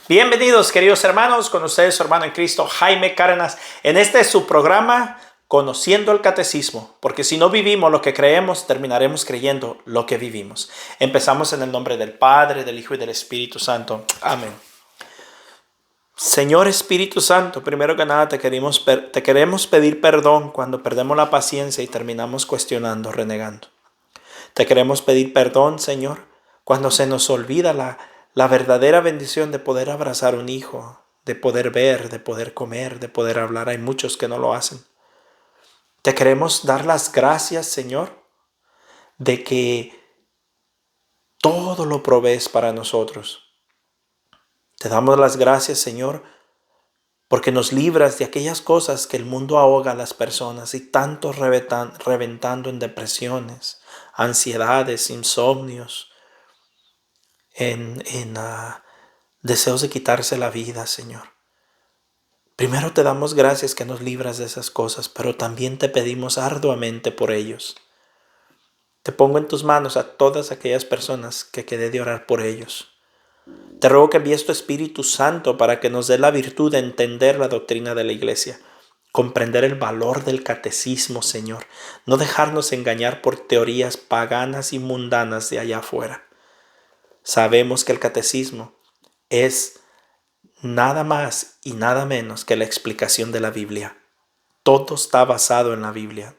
Bienvenidos, queridos hermanos, con ustedes su hermano en Cristo, Jaime Cárdenas. En este es su programa, Conociendo el Catecismo, porque si no vivimos lo que creemos, terminaremos creyendo lo que vivimos. Empezamos en el nombre del Padre, del Hijo y del Espíritu Santo. Amén. Señor Espíritu Santo, primero que nada te queremos pedir perdón cuando perdemos la paciencia y terminamos cuestionando, renegando. Te queremos pedir perdón, Señor, cuando se nos olvida la verdadera bendición de poder abrazar un hijo, de poder ver, de poder comer, de poder hablar. Hay muchos que no lo hacen. Te queremos dar las gracias, Señor, de que todo lo provees para nosotros. Te damos las gracias, Señor, porque nos libras de aquellas cosas que el mundo ahoga a las personas y tantos reventando en depresiones, ansiedades, insomnios, en deseos de quitarse la vida, Señor. Primero te damos gracias que nos libras de esas cosas, pero también te pedimos arduamente por ellos. Te pongo en tus manos a todas aquellas personas que quedé de orar por ellos. Te ruego que envíes tu Espíritu Santo para que nos dé la virtud de entender la doctrina de la Iglesia, comprender el valor del catecismo, Señor, no dejarnos engañar por teorías paganas y mundanas de allá afuera. Sabemos que el catecismo es nada más y nada menos que la explicación de la Biblia. Todo está basado en la Biblia.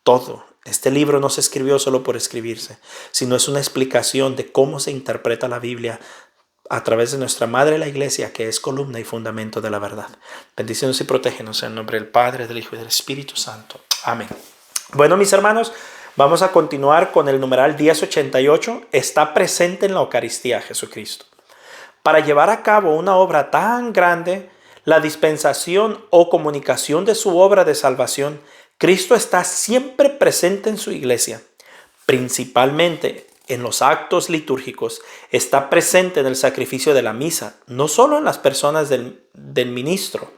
Todo. Este libro no se escribió solo por escribirse, sino es una explicación de cómo se interpreta la Biblia a través de nuestra Madre la Iglesia, que es columna y fundamento de la verdad. Bendícenos y protégenos en el nombre del Padre, del Hijo y del Espíritu Santo. Amén. Bueno, mis hermanos, vamos a continuar con el numeral 1088. Está presente en la Eucaristía Jesucristo. Para llevar a cabo una obra tan grande, la dispensación o comunicación de su obra de salvación, Cristo está siempre presente en su iglesia, principalmente en los actos litúrgicos. Está presente en el sacrificio de la misa, no solo en las personas del ministro,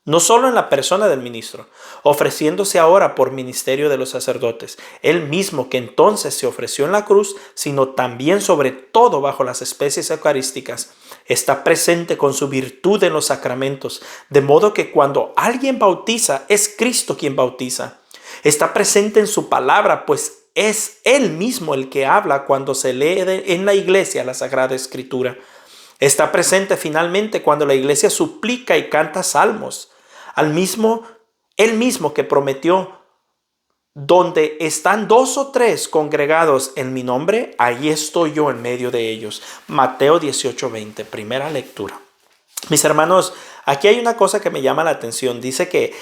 no solo en la persona del ministro, ofreciéndose ahora por ministerio de los sacerdotes, él mismo que entonces se ofreció en la cruz, sino también sobre todo bajo las especies eucarísticas. Está presente con su virtud en los sacramentos, de modo que cuando alguien bautiza, es Cristo quien bautiza. Está presente en su palabra, pues es Él mismo el que habla cuando se lee en la iglesia la Sagrada Escritura. Está presente finalmente cuando la iglesia suplica y canta salmos. Él mismo que prometió: donde están 2 o 3 congregados en mi nombre, ahí estoy yo en medio de ellos. Mateo 18:20, primera lectura. Mis hermanos, aquí hay una cosa que me llama la atención. Dice que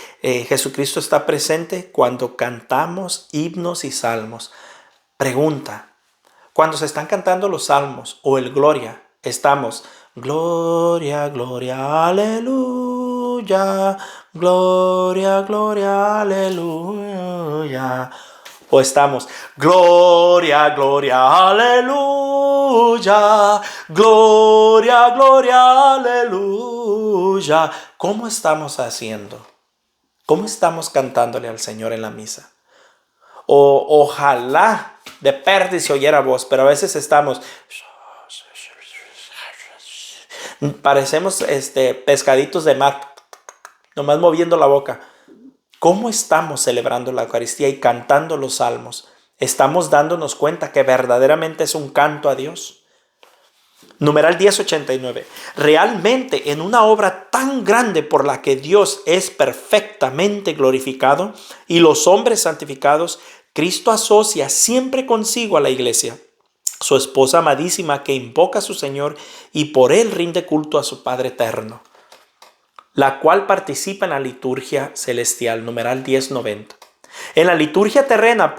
Jesucristo está presente cuando cantamos himnos y salmos. Pregunta: cuando se están cantando los salmos o el Gloria, estamos Gloria, gloria, aleluya, gloria, gloria, aleluya. O estamos Gloria, gloria, aleluya, gloria, gloria, aleluya. ¿Cómo estamos haciendo? ¿Cómo estamos cantándole al Señor en la misa? Ojalá de pérdida se oyera voz, pero a veces estamos... Parecemos pescaditos de mar, nomás moviendo la boca. ¿Cómo estamos celebrando la Eucaristía y cantando los salmos? ¿Estamos dándonos cuenta que verdaderamente es un canto a Dios? Numeral 1089. Realmente en una obra tan grande por la que Dios es perfectamente glorificado y los hombres santificados, Cristo asocia siempre consigo a la iglesia, su esposa amadísima que invoca a su Señor y por él rinde culto a su Padre eterno, la cual participa en la liturgia celestial, numeral 1090. En la liturgia terrena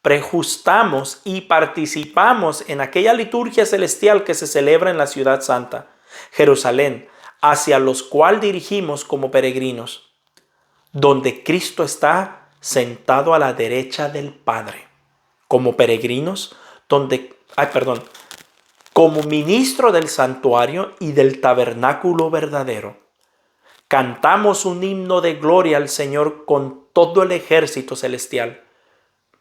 prejuzgamos y participamos en aquella liturgia celestial que se celebra en la ciudad santa, Jerusalén, hacia los cuales dirigimos como peregrinos, donde Cristo está sentado a la derecha del Padre, como peregrinos, como ministro del santuario y del tabernáculo verdadero. Cantamos un himno de gloria al Señor con todo el ejército celestial,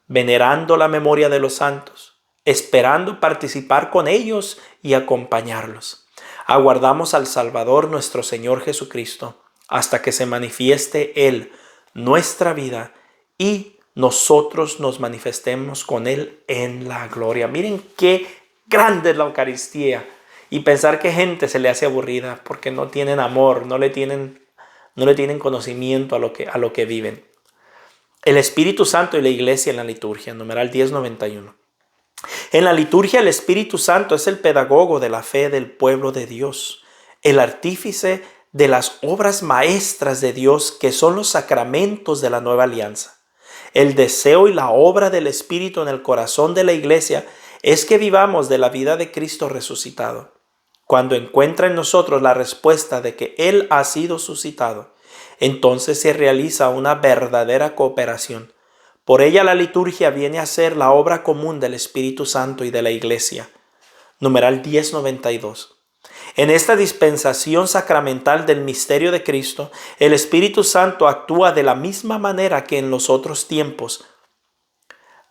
venerando la memoria de los santos, esperando participar con ellos y acompañarlos. Aguardamos al Salvador nuestro Señor Jesucristo hasta que se manifieste Él, nuestra vida, y nosotros nos manifestemos con Él en la gloria. Miren qué grande es la Eucaristía. Y pensar que gente se le hace aburrida porque no tienen amor, no le tienen conocimiento a lo que viven. El Espíritu Santo y la Iglesia en la liturgia, numeral 1091. En la liturgia el Espíritu Santo es el pedagogo de la fe del pueblo de Dios, el artífice de las obras maestras de Dios que son los sacramentos de la nueva alianza. El deseo y la obra del Espíritu en el corazón de la Iglesia es que vivamos de la vida de Cristo resucitado. Cuando encuentra en nosotros la respuesta de que Él ha sido suscitado, entonces se realiza una verdadera cooperación. Por ella la liturgia viene a ser la obra común del Espíritu Santo y de la Iglesia. Numeral 1092. En esta dispensación sacramental del misterio de Cristo, el Espíritu Santo actúa de la misma manera que en los otros tiempos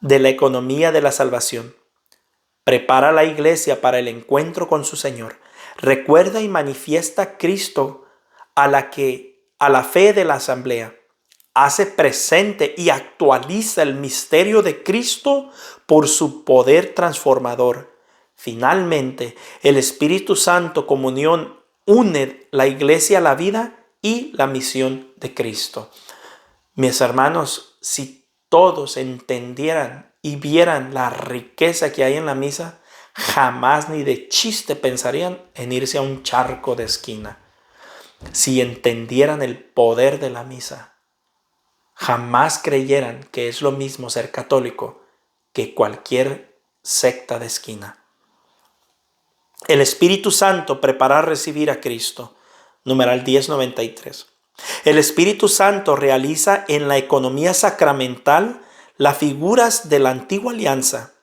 de la economía de la salvación. Prepara a la Iglesia para el encuentro con su Señor. Recuerda y manifiesta a Cristo a la fe de la asamblea. Hace presente y actualiza el misterio de Cristo por su poder transformador. Finalmente, el Espíritu Santo comunión une la Iglesia a la vida y la misión de Cristo. Mis hermanos, si todos entendieran y vieran la riqueza que hay en la misa, jamás ni de chiste pensarían en irse a un charco de esquina. Si entendieran el poder de la misa, jamás creyeran que es lo mismo ser católico que cualquier secta de esquina. El Espíritu Santo prepara a recibir a Cristo. Numeral 1093. El Espíritu Santo realiza en la economía sacramental las figuras de la antigua alianza,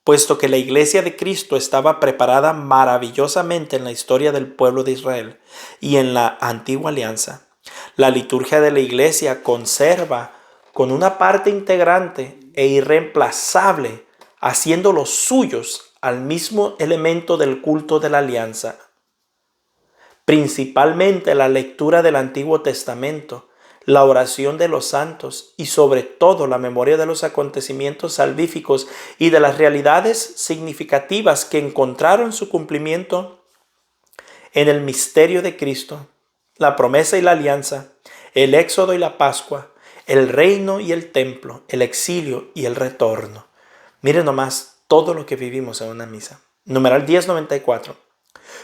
puesto que la Iglesia de Cristo estaba preparada maravillosamente en la historia del pueblo de Israel y en la antigua alianza. La liturgia de la Iglesia conserva con una parte integrante e irreemplazable, haciendo los suyos al mismo elemento del culto de la alianza, principalmente la lectura del Antiguo Testamento, la oración de los santos y sobre todo la memoria de los acontecimientos salvíficos y de las realidades significativas que encontraron su cumplimiento en el misterio de Cristo, la promesa y la alianza, el éxodo y la Pascua, el reino y el templo, el exilio y el retorno. Miren nomás todo lo que vivimos en una misa. Numeral 1094.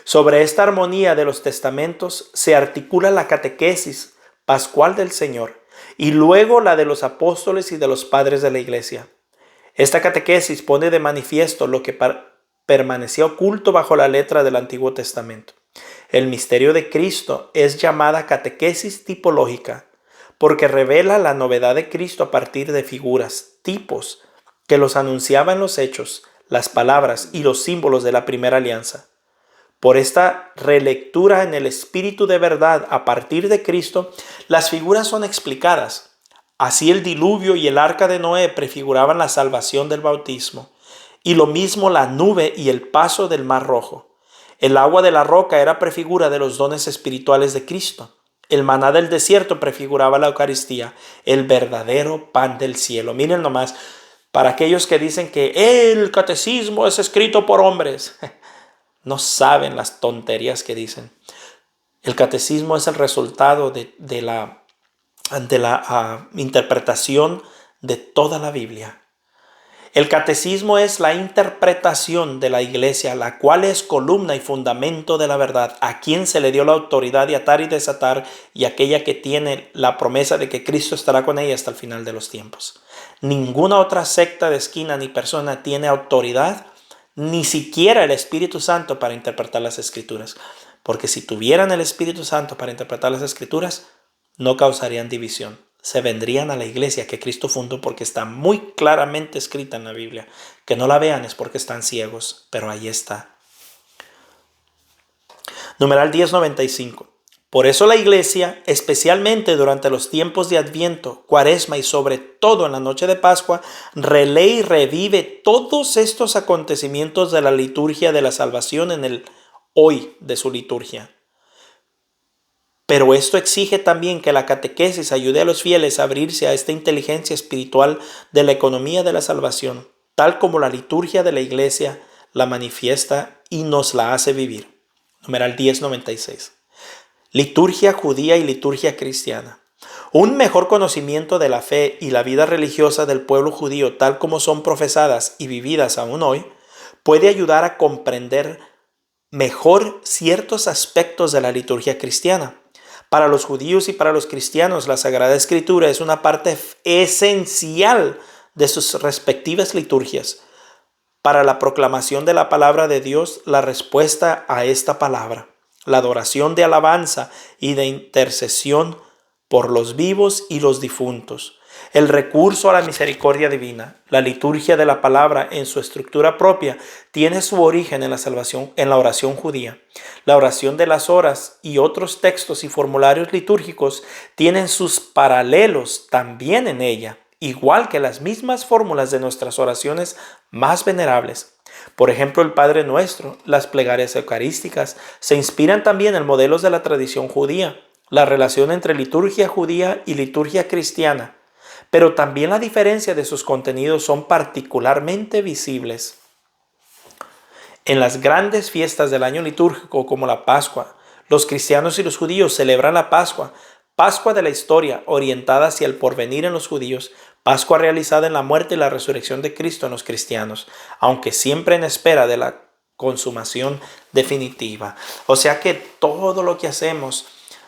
Sobre esta armonía de los testamentos se articula la catequesis pascual del Señor y luego la de los apóstoles y de los padres de la Iglesia. Esta catequesis pone de manifiesto lo que permanecía oculto bajo la letra del Antiguo Testamento. El misterio de Cristo es llamada catequesis tipológica porque revela la novedad de Cristo a partir de figuras, tipos, que los anunciaban los hechos, las palabras y los símbolos de la primera alianza. Por esta relectura en el Espíritu de verdad a partir de Cristo, las figuras son explicadas. Así el diluvio y el arca de Noé prefiguraban la salvación del bautismo, y lo mismo la nube y el paso del mar rojo. El agua de la roca era prefigura de los dones espirituales de Cristo. El maná del desierto prefiguraba la Eucaristía, el verdadero pan del cielo. Miren nomás, para aquellos que dicen que el catecismo es escrito por hombres, no saben las tonterías que dicen. El catecismo es el resultado de la interpretación de toda la Biblia. El catecismo es la interpretación de la Iglesia, la cual es columna y fundamento de la verdad, a quien se le dio la autoridad de atar y desatar, y aquella que tiene la promesa de que Cristo estará con ella hasta el final de los tiempos. Ninguna otra secta de esquina ni persona tiene autoridad, ni siquiera el Espíritu Santo para interpretar las Escrituras. Porque si tuvieran el Espíritu Santo para interpretar las Escrituras, no causarían división. Se vendrían a la iglesia que Cristo fundó porque está muy claramente escrita en la Biblia. Que no la vean es porque están ciegos, pero ahí está. Numeral 1095. Por eso la iglesia, especialmente durante los tiempos de Adviento, Cuaresma y sobre todo en la noche de Pascua, relee y revive todos estos acontecimientos de la liturgia de la salvación en el hoy de su liturgia. Pero esto exige también que la catequesis ayude a los fieles a abrirse a esta inteligencia espiritual de la economía de la salvación, tal como la liturgia de la Iglesia la manifiesta y nos la hace vivir. Numeral 1096. Liturgia judía y liturgia cristiana. Un mejor conocimiento de la fe y la vida religiosa del pueblo judío, tal como son profesadas y vividas aún hoy, puede ayudar a comprender mejor ciertos aspectos de la liturgia cristiana. Para los judíos y para los cristianos, la Sagrada Escritura es una parte esencial de sus respectivas liturgias. Para la proclamación de la palabra de Dios, la respuesta a esta palabra, la adoración de alabanza y de intercesión por los vivos y los difuntos, el recurso a la misericordia divina. La liturgia de la palabra en su estructura propia tiene su origen en la salvación, en la oración judía. La oración de las horas y otros textos y formularios litúrgicos tienen sus paralelos también en ella, igual que las mismas fórmulas de nuestras oraciones más venerables. Por ejemplo, el Padre Nuestro, las plegarias eucarísticas, se inspiran también en modelos de la tradición judía. La relación entre liturgia judía y liturgia cristiana, pero también la diferencia de sus contenidos son particularmente visibles. En las grandes fiestas del año litúrgico como la Pascua, los cristianos y los judíos celebran la Pascua, Pascua de la historia orientada hacia el porvenir en los judíos, Pascua realizada en la muerte y la resurrección de Cristo en los cristianos, aunque siempre en espera de la consumación definitiva. O sea que todo lo que hacemos,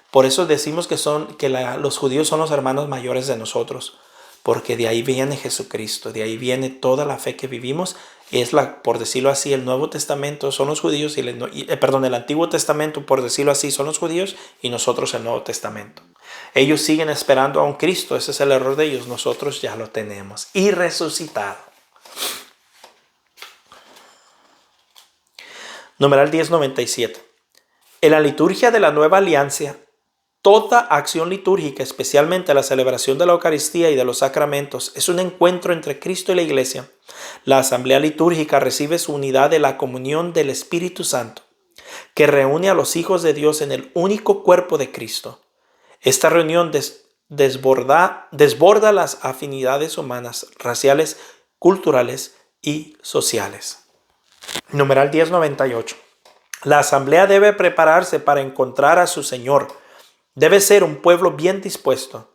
por eso decimos que los judíos son los hermanos mayores de nosotros, porque de ahí viene Jesucristo, de ahí viene toda la fe que vivimos. Por decirlo así, el Nuevo Testamento son los judíos, el Antiguo Testamento, por decirlo así, son los judíos y nosotros el Nuevo Testamento. Ellos siguen esperando a un Cristo, ese es el error de ellos, nosotros ya lo tenemos y resucitado. Numeral 1097. En la liturgia de la Nueva Alianza, toda acción litúrgica, especialmente la celebración de la Eucaristía y de los sacramentos, es un encuentro entre Cristo y la Iglesia. La asamblea litúrgica recibe su unidad de la comunión del Espíritu Santo, que reúne a los hijos de Dios en el único cuerpo de Cristo. Esta reunión desborda las afinidades humanas, raciales, culturales y sociales. Numeral 1098. La asamblea debe prepararse para encontrar a su Señor. Debe ser un pueblo bien dispuesto.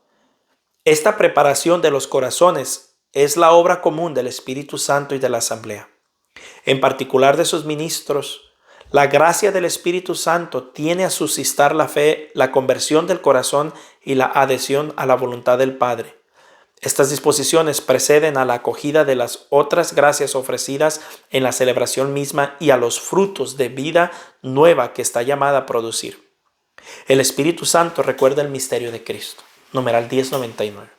Esta preparación de los corazones es la obra común del Espíritu Santo y de la asamblea, en particular de sus ministros. La gracia del Espíritu Santo tiene a suscitar la fe, la conversión del corazón y la adhesión a la voluntad del Padre. Estas disposiciones preceden a la acogida de las otras gracias ofrecidas en la celebración misma y a los frutos de vida nueva que está llamada a producir. El Espíritu Santo recuerda el misterio de Cristo. Numeral 1099.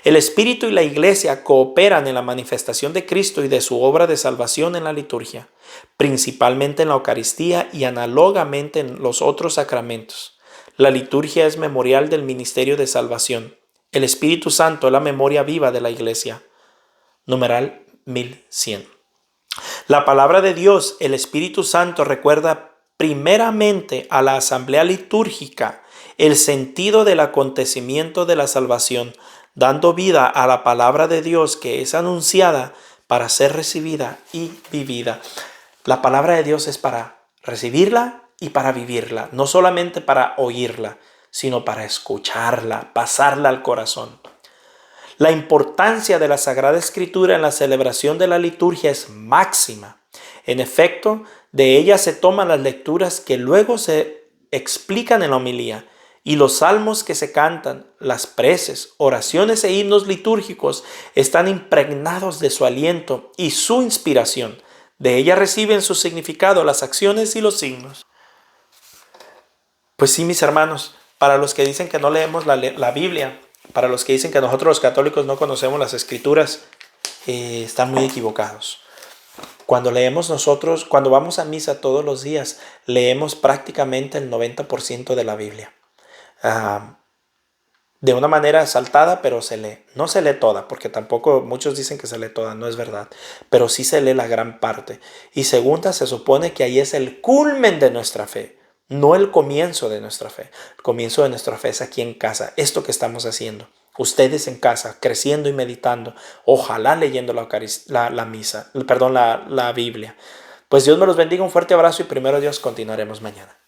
El Espíritu y la Iglesia cooperan en la manifestación de Cristo y de su obra de salvación en la liturgia, principalmente en la Eucaristía y análogamente en los otros sacramentos. La liturgia es memorial del ministerio de salvación. El Espíritu Santo es la memoria viva de la Iglesia. Numeral 1100. La palabra de Dios, el Espíritu Santo, recuerda primeramente a la asamblea litúrgica el sentido del acontecimiento de la salvación, dando vida a la palabra de Dios que es anunciada para ser recibida y vivida. La palabra de Dios es para recibirla y para vivirla, no solamente para oírla, sino para escucharla, pasarla al corazón. La importancia de la Sagrada Escritura en la celebración de la liturgia es máxima. En efecto, de ella se toman las lecturas que luego se explican en la homilía, y los salmos que se cantan, las preces, oraciones e himnos litúrgicos están impregnados de su aliento y su inspiración. De ella reciben su significado las acciones y los signos. Pues sí, mis hermanos, para los que dicen que no leemos la Biblia, para los que dicen que nosotros los católicos no conocemos las Escrituras, están muy equivocados. Cuando vamos a misa todos los días, leemos prácticamente el 90% de la Biblia. de una manera saltada, pero se lee. No se lee toda, porque tampoco muchos dicen que se lee toda, no es verdad, pero sí se lee la gran parte. Y segunda, se supone que ahí es el culmen de nuestra fe, no el comienzo de nuestra fe. El comienzo de nuestra fe es aquí en casa, esto que estamos haciendo. Ustedes en casa, creciendo y meditando, ojalá leyendo la misa, perdón, la Biblia. Pues Dios me los bendiga, un fuerte abrazo y primero Dios continuaremos mañana.